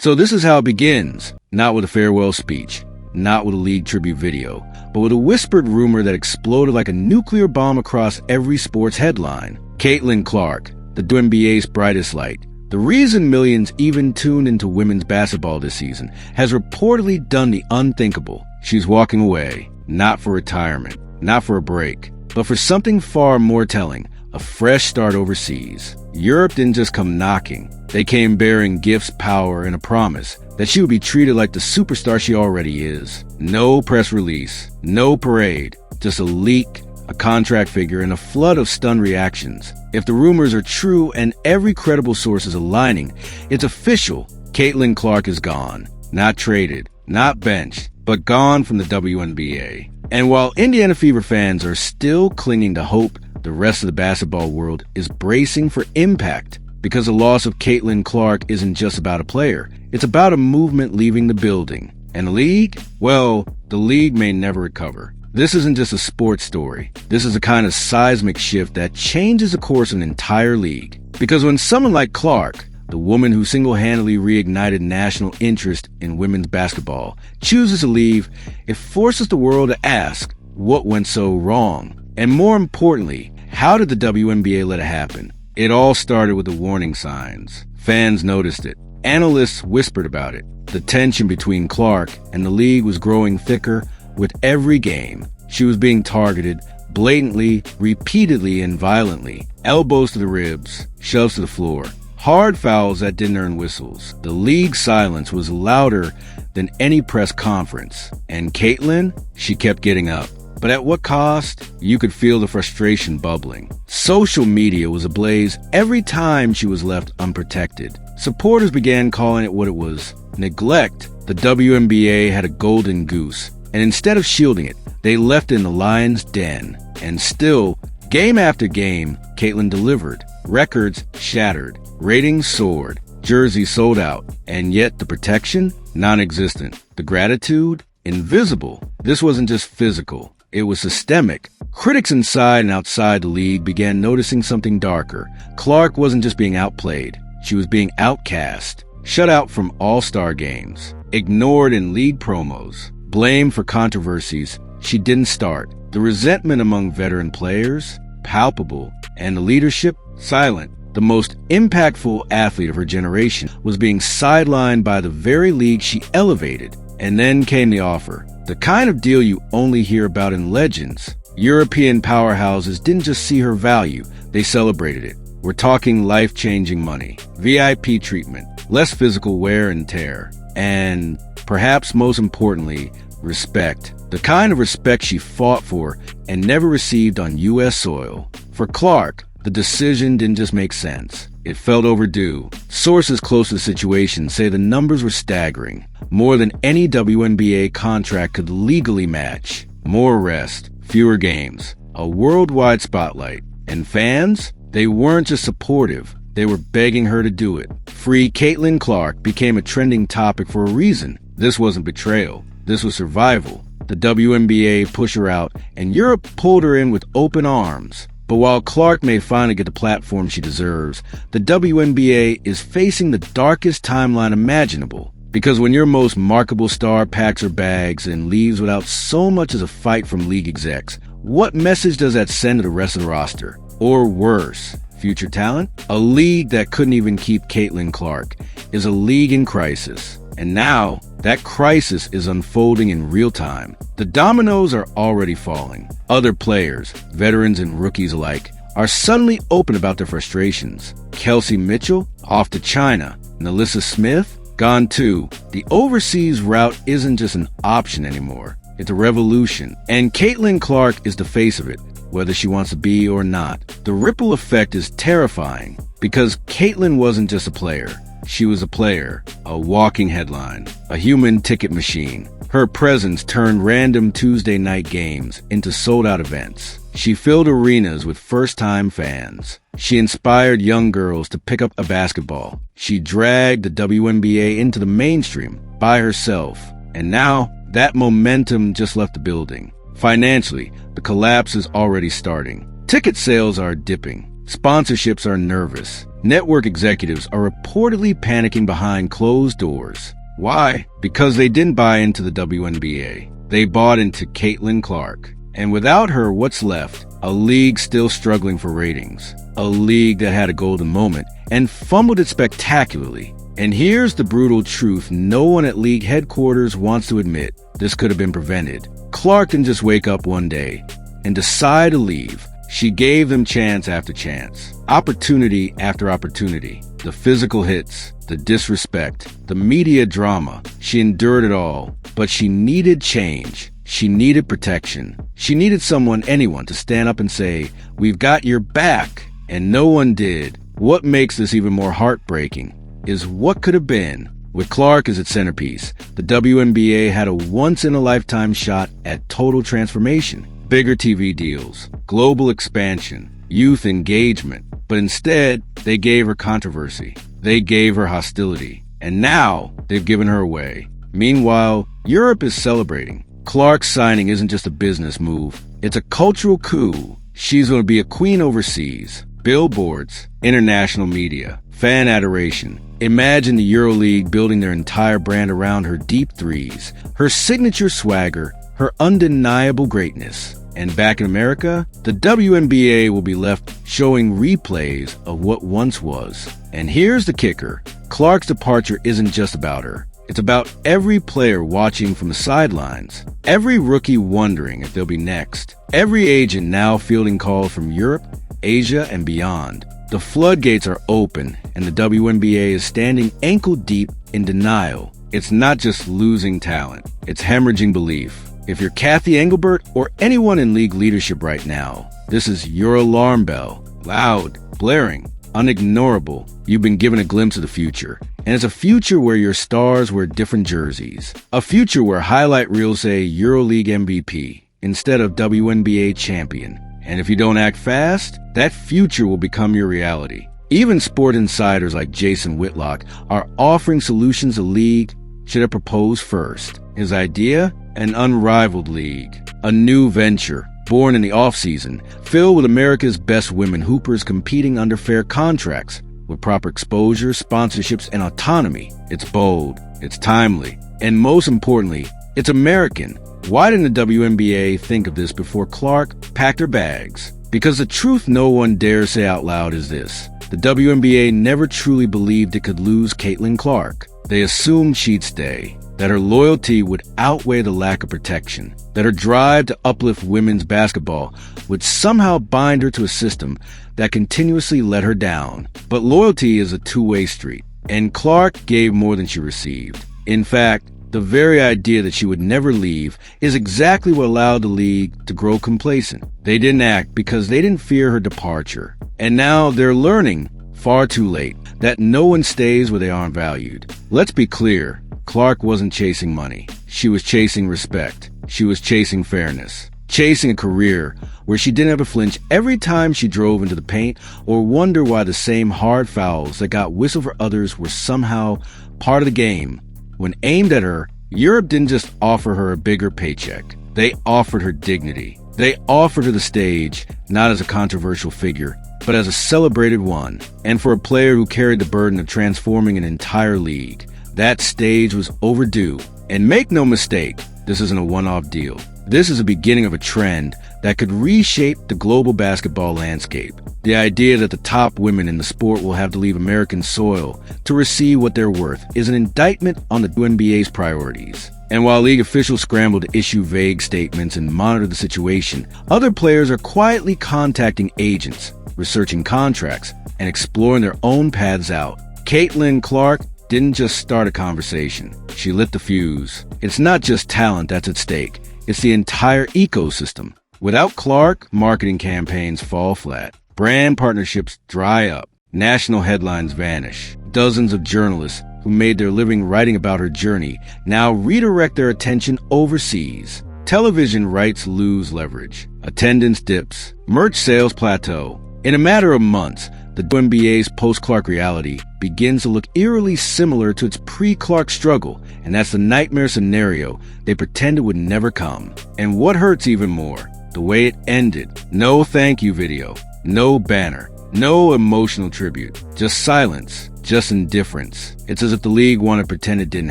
So this is how it begins, not with a farewell speech, not with a league tribute video, but with a whispered rumor that exploded like a nuclear bomb across every sports headline. Caitlin Clark, the WNBA's brightest light, the reason millions even tuned into women's basketball this season, has reportedly done the unthinkable. She's walking away, not for retirement, not for a break, but for something far more telling, a fresh start overseas. Europe didn't just come knocking. They came bearing gifts, power, and a promise that she would be treated like the superstar she already is. No press release, no parade, just a leak, a contract figure, and a flood of stunned reactions. If the rumors are true and every credible source is aligning, it's official. Caitlin Clark is gone. Not traded, not benched, but gone from the WNBA. And while Indiana Fever fans are still clinging to hope, the rest of the basketball world is bracing for impact, because the loss of Caitlin Clark isn't just about a player. It's about a movement leaving the building. And the league? Well, the league may never recover. This isn't just a sports story. This is a kind of seismic shift that changes the course of an entire league. Because when someone like Clark, the woman who single-handedly reignited national interest in women's basketball, chooses to leave, it forces the world to ask, what went so wrong? And more importantly, how did the WNBA let it happen? It all started with the warning signs. Fans noticed it. Analysts whispered about it. The tension between Clark and the league was growing thicker with every game. She was being targeted blatantly, repeatedly, and violently. Elbows to the ribs, shoves to the floor. Hard fouls that didn't earn whistles. The league's silence was louder than any press conference. And Caitlin, she kept getting up. But at what cost? You could feel the frustration bubbling. Social media was ablaze every time she was left unprotected. Supporters began calling it what it was: neglect. The WNBA had a golden goose, and instead of shielding it, they left it in the lion's den. And still, game after game, Caitlin delivered. Records shattered. Ratings soared. Jerseys sold out. And yet the protection? Non-existent. The gratitude? Invisible. This wasn't just physical. It was systemic. Critics inside and outside the league began noticing something darker. Clark wasn't just being outplayed. She was being outcast, shut out from all-star games, ignored in league promos, blamed for controversies she didn't start. The resentment among veteran players, palpable, and the leadership, silent. The most impactful athlete of her generation was being sidelined by the very league she elevated. And then came the offer. The kind of deal you only hear about in legends. European powerhouses didn't just see her value, they celebrated it. We're talking life-changing money, VIP treatment, less physical wear and tear, and perhaps most importantly, respect. The kind of respect she fought for and never received on U.S. soil. For Clark, the decision didn't just make sense. It felt overdue. Sources close to the situation say the numbers were staggering. More than any WNBA contract could legally match. More rest, fewer games, a worldwide spotlight. And fans? They weren't just supportive. They were begging her to do it. Free Caitlin Clark became a trending topic for a reason. This wasn't betrayal. This was survival. The WNBA pushed her out, and Europe pulled her in with open arms. But while Clark may finally get the platform she deserves, the WNBA is facing the darkest timeline imaginable. Because when your most marketable star packs her bags and leaves without so much as a fight from league execs, what message does that send to the rest of the roster? Or worse, future talent? A league that couldn't even keep Caitlin Clark is a league in crisis. And now, that crisis is unfolding in real time. The dominoes are already falling. Other players, veterans and rookies alike, are suddenly open about their frustrations. Kelsey Mitchell, off to China. Nalissa Smith, gone too. The overseas route isn't just an option anymore. It's a revolution. And Caitlin Clark is the face of it, whether she wants to be or not. The ripple effect is terrifying, because Caitlin wasn't just a player. She was a player, a walking headline, a human ticket machine. Her presence turned random Tuesday night games into sold-out events. She filled arenas with first-time fans. She inspired young girls to pick up a basketball. She dragged the WNBA into the mainstream by herself. And now, that momentum just left the building. Financially, the collapse is already starting. Ticket sales are dipping. Sponsorships are nervous. network executives are reportedly panicking behind closed doors. Why? Because they didn't buy into the WNBA. They bought into Caitlin Clark. And without her, what's left? A league still struggling for ratings. A league that had a golden moment and fumbled it spectacularly. And here's the brutal truth no one at league headquarters wants to admit. This could have been prevented. Clark didn't just wake up one day and decide to leave. She gave them chance after chance, opportunity after opportunity. The physical hits, the disrespect, the media drama. She endured it all, but she needed change. She needed protection. She needed someone, anyone, to stand up and say, "We've got your back." And no one did. What makes this even more heartbreaking is what could have been. With Clark as its centerpiece, the WNBA had a once-in-a-lifetime shot at total transformation. Bigger TV deals, global expansion, youth engagement. But instead, they gave her controversy. They gave her hostility. And now, they've given her away. Meanwhile, Europe is celebrating. Clark's signing isn't just a business move. It's a cultural coup. She's going to be a queen overseas. Billboards, international media, fan adoration. Imagine the EuroLeague building their entire brand around her deep threes, her signature swagger, her undeniable greatness. And back in America, the WNBA will be left showing replays of what once was. And here's the kicker. Clark's departure isn't just about her. It's about every player watching from the sidelines, every rookie wondering if they'll be next, every agent now fielding calls from Europe, Asia, and beyond. The floodgates are open, and the WNBA is standing ankle-deep in denial. It's not just losing talent, it's hemorrhaging belief. If you're Kathy Engelbert or anyone in league leadership right now, this is your alarm bell. Loud, blaring, unignorable. You've been given a glimpse of the future. And it's a future where your stars wear different jerseys. A future where highlight reels say EuroLeague MVP instead of WNBA champion. And if you don't act fast, that future will become your reality. Even sport insiders like Jason Whitlock are offering solutions a league should have proposed first. His idea? An unrivaled league. A new venture, born in the off-season, filled with America's best women hoopers competing under fair contracts, with proper exposure, sponsorships, and autonomy. It's bold, it's timely, and most importantly, it's American. Why didn't the WNBA think of this before Clark packed her bags? Because the truth no one dares say out loud is this. The WNBA never truly believed it could lose Caitlin Clark. They assumed she'd stay, that her loyalty would outweigh the lack of protection, that her drive to uplift women's basketball would somehow bind her to a system that continuously let her down. But loyalty is a two-way street, and Clark gave more than she received. In fact, the very idea that she would never leave is exactly what allowed the league to grow complacent. They didn't act because they didn't fear her departure. And now they're learning, far too late, that no one stays where they aren't valued. Let's be clear, Clark wasn't chasing money. She was chasing respect. She was chasing fairness. Chasing a career where she didn't ever flinch every time she drove into the paint or wonder why the same hard fouls that got whistled for others were somehow part of the game. When aimed at her, Europe didn't just offer her a bigger paycheck. They offered her dignity. They offered her the stage, not as a controversial figure, but as a celebrated one. And for a player who carried the burden of transforming an entire league, that stage was overdue. And make no mistake, this isn't a one-off deal. This is the beginning of a trend that could reshape the global basketball landscape. The idea that the top women in the sport will have to leave American soil to receive what they're worth is an indictment on the WNBA's priorities. And while league officials scramble to issue vague statements and monitor the situation, other players are quietly contacting agents, researching contracts, and exploring their own paths out. Caitlin Clark didn't just start a conversation. She lit the fuse. It's not just talent that's at stake. It's the entire ecosystem. Without Clark, marketing campaigns fall flat. Brand partnerships dry up. National headlines vanish. Dozens of journalists who made their living writing about her journey now redirect their attention overseas. Television rights lose leverage. Attendance dips. Merch sales plateau. In a matter of months, the WNBA's post-Clark reality begins to look eerily similar to its pre-Clark struggle, and that's the nightmare scenario they pretended would never come. And what hurts even more, the way it ended. No thank you video, no banner, No emotional tribute, just silence, just indifference. It's as if the league wanted to pretend it didn't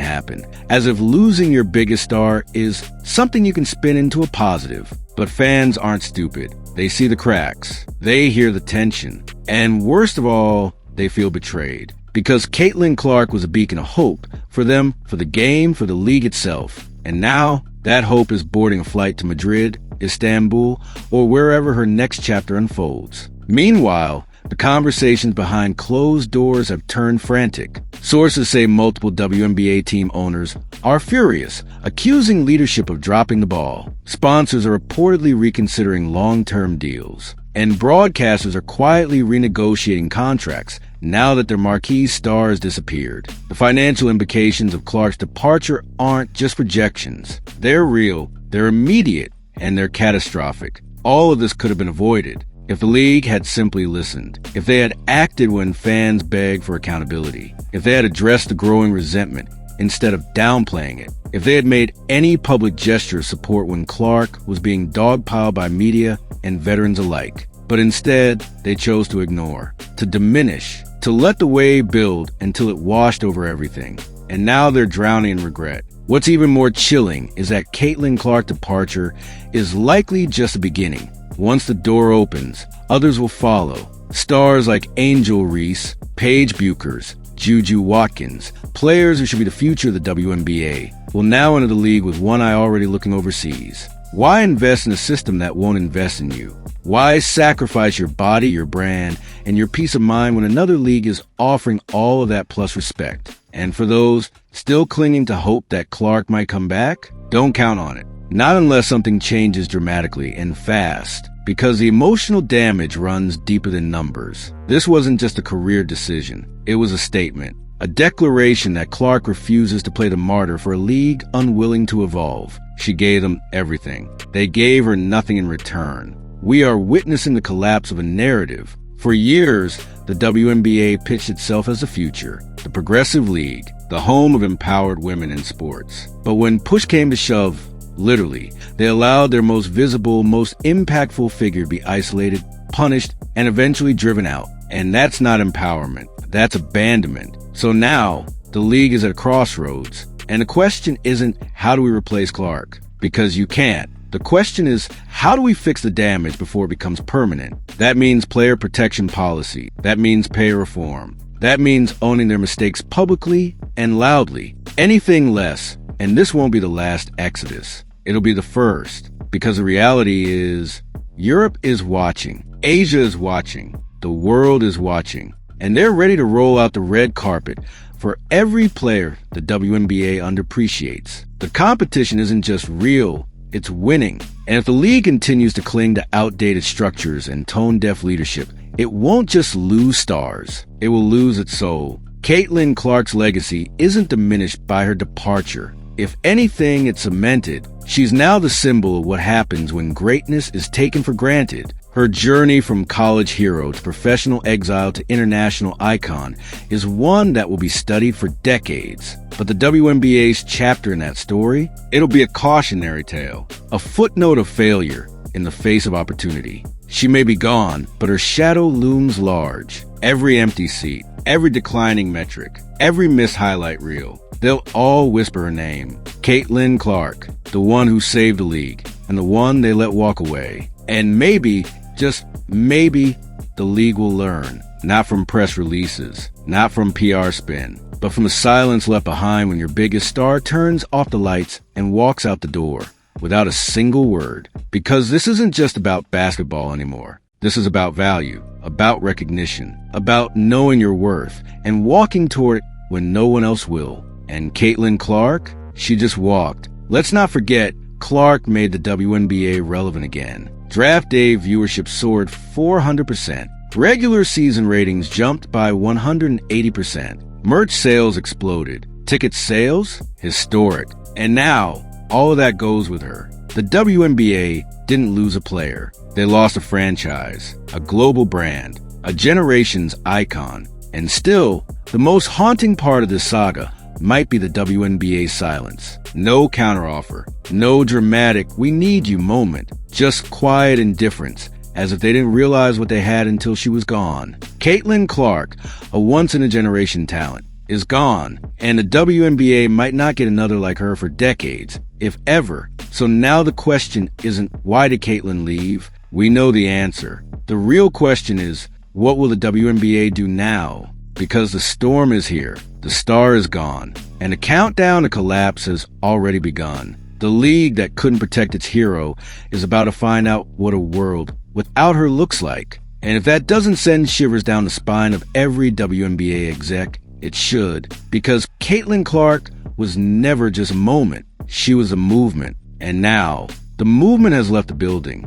happen, as if losing your biggest star is something you can spin into a positive. But fans aren't stupid. They see the cracks, they hear the tension, and worst of all, they feel betrayed. Because Caitlin Clark was a beacon of hope for them, for the game, for the league itself. And now, that hope is boarding a flight to Madrid, Istanbul, or wherever her next chapter unfolds. Meanwhile, the conversations behind closed doors have turned frantic. Sources say multiple WNBA team owners are furious, accusing leadership of dropping the ball. Sponsors are reportedly reconsidering long-term deals. And broadcasters are quietly renegotiating contracts now that their marquee stars disappeared. The financial implications of Clark's departure aren't just projections. They're real, they're immediate, and they're catastrophic. All of this could have been avoided if the league had simply listened, if they had acted when fans begged for accountability, if they had addressed the growing resentment instead of downplaying it, if they had made any public gesture of support when Clark was being dogpiled by media and veterans alike. But instead, they chose to ignore, to diminish, to let the wave build until it washed over everything. And now they're drowning in regret. What's even more chilling is that Caitlin Clark's departure is likely just the beginning. Once the door opens, others will follow. Stars like Angel Reese, Paige Buchers, Juju Watkins, players who should be the future of the WNBA, will now enter the league with one eye already looking overseas. Why invest in a system that won't invest in you? Why sacrifice your body, your brand, and your peace of mind when another league is offering all of that plus respect? And for those still clinging to hope that Clark might come back, don't count on it. Not unless something changes dramatically and fast, because the emotional damage runs deeper than numbers. This wasn't just a career decision. It was a statement, a declaration that Clark refuses to play the martyr for a league unwilling to evolve. She gave them everything. They gave her nothing in return. We are witnessing the collapse of a narrative. For years, the WNBA pitched itself as the future, the progressive league, the home of empowered women in sports. But when push came to shove, literally, they allowed their most visible, most impactful figure to be isolated, punished, and eventually driven out. And that's not empowerment. That's abandonment. So now, the league is at a crossroads. And the question isn't, how do we replace Clark? Because you can't. The question is, how do we fix the damage before it becomes permanent? That means player protection policy. That means pay reform. That means owning their mistakes publicly and loudly. Anything less, and this won't be the last exodus. It'll be the first. Because the reality is, Europe is watching. Asia is watching. The world is watching. And they're ready to roll out the red carpet for every player the WNBA underappreciates. The competition isn't just real, it's winning. And if the league continues to cling to outdated structures and tone-deaf leadership, it won't just lose stars, it will lose its soul. Caitlin Clark's legacy isn't diminished by her departure. If anything, it's cemented. She's now the symbol of what happens when greatness is taken for granted. Her journey from college hero to professional exile to international icon is one that will be studied for decades. But the WNBA's chapter in that story, it'll be a cautionary tale, a footnote of failure in the face of opportunity. She may be gone, but her shadow looms large. Every empty seat, every declining metric, every missed highlight reel, they'll all whisper her name. Caitlin Clark, the one who saved the league, and the one they let walk away. And maybe, just maybe, the league will learn, not from press releases, not from PR spin, but from the silence left behind when your biggest star turns off the lights and walks out the door without a single word. Because this isn't just about basketball anymore. This is about value, about recognition, about knowing your worth and walking toward it when no one else will. And Caitlin Clark, she just walked. Let's not forget, Clark made the WNBA relevant again. Draft day viewership soared 400%. Regular season ratings jumped by 180%. Merch sales exploded. Ticket sales? Historic. And now, all of that goes with her. The WNBA didn't lose a player. They lost a franchise, a global brand, a generation's icon. And still, the most haunting part of this saga might be the WNBA's silence. No counteroffer, no dramatic "we need you" moment, just quiet indifference as if they didn't realize what they had until she was gone. Caitlin Clark, a once-in-a-generation talent, is gone, and the WNBA might not get another like her for decades, if ever. So now the question isn't, why did Caitlin leave? We know the answer. The real question is, what will the WNBA do now? Because the storm is here, the star is gone, and the countdown to collapse has already begun. The league that couldn't protect its hero is about to find out what a world without her looks like. And if that doesn't send shivers down the spine of every WNBA exec, it should. Because Caitlin Clark was never just a moment. She was a movement. And now, the movement has left the building.